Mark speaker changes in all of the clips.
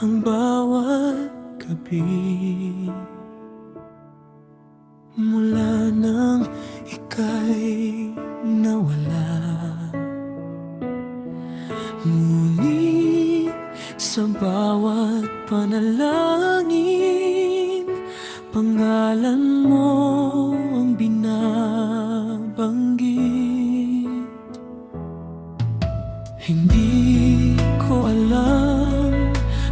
Speaker 1: ang bawat gabi. Mula nang ika'y nawala, ngunit sa bawat panalangin, pangalan mo ang binabanggit. Hindi ko alam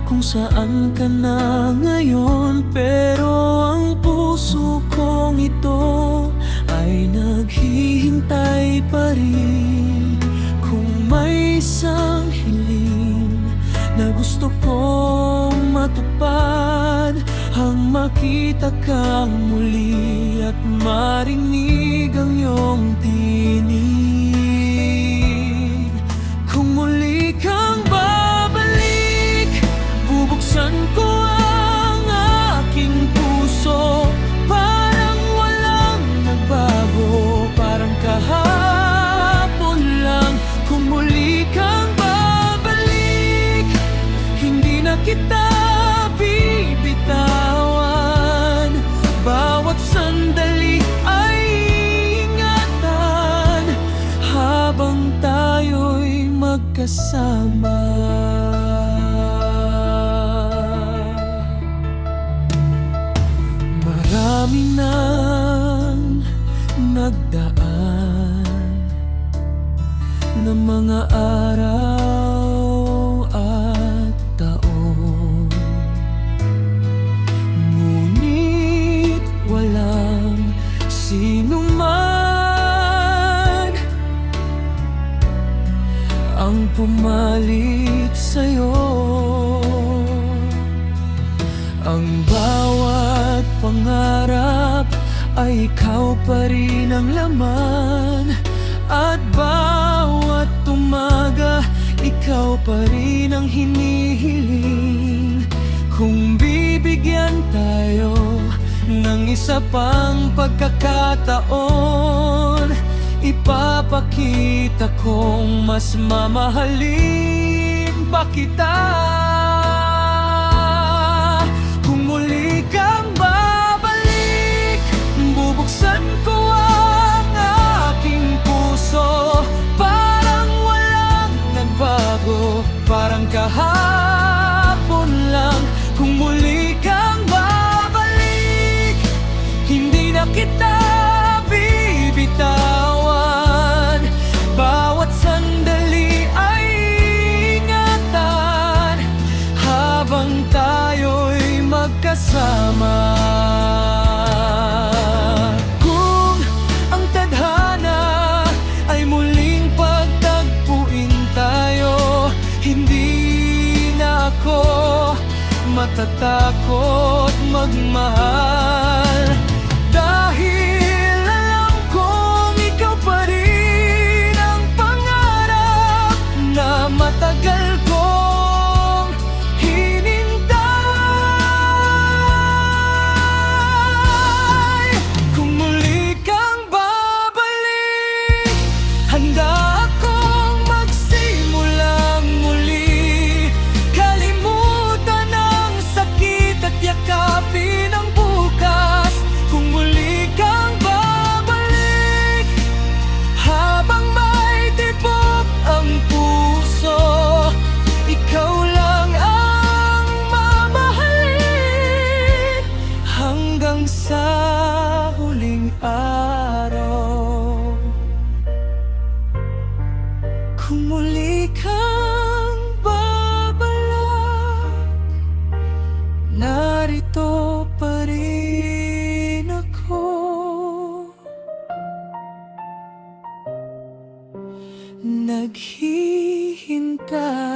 Speaker 1: kung saan ka na ngayon, pero ang puso kong ito ay naghihintay pa rin. Kung may isang hiling na gusto kong matupad, ang makita kang muli at marinig ang iyong tinig. Kung muli kang babalik, bubuksan ko ang aking puso. Parang walang nagbago, parang kahapon lang. Kung muli kang babalik, hindi na kita bibitawan. Bawat sandali ay ingatan habang tayo'y magkasama. Marami nang nagdaan na mga araw at taon, ngunit walang sino man ang pumalit sa'yo. Ang bawat pangarap ay ikaw pa rin ang laman, at bawat umaga ikaw pa rin ang hinihiling. Kung bibigyan tayo ng isa pang pagkakataon, ipapakita kong mas mamahalin pa kita. Kung muli kang babalik, bubuksan ko ang aking puso. Parang walang nagbago, parang kahapon lang. Kung muli kang babalik, hindi na kita bibitawan. Bawat sandali ay ingatan habang tayo'y magkasama. Kung ang tadhana ay muling pagtagpuin tayo, hindi na ako matatakot magmahal, dahil alam kong ikaw pa rin ang pangarap na matagal kong hinintay. Kung muli kang babalik, handa akong magsimulang muli. Kalimutan ang sakit at yakapin ang bukas. Kung muli kang babalik, habang may tibok ang puso, ikaw lang ang mamahalin hanggang sa huling araw. Kung muli kang babalik, narito pa rin ako. Naghihintay.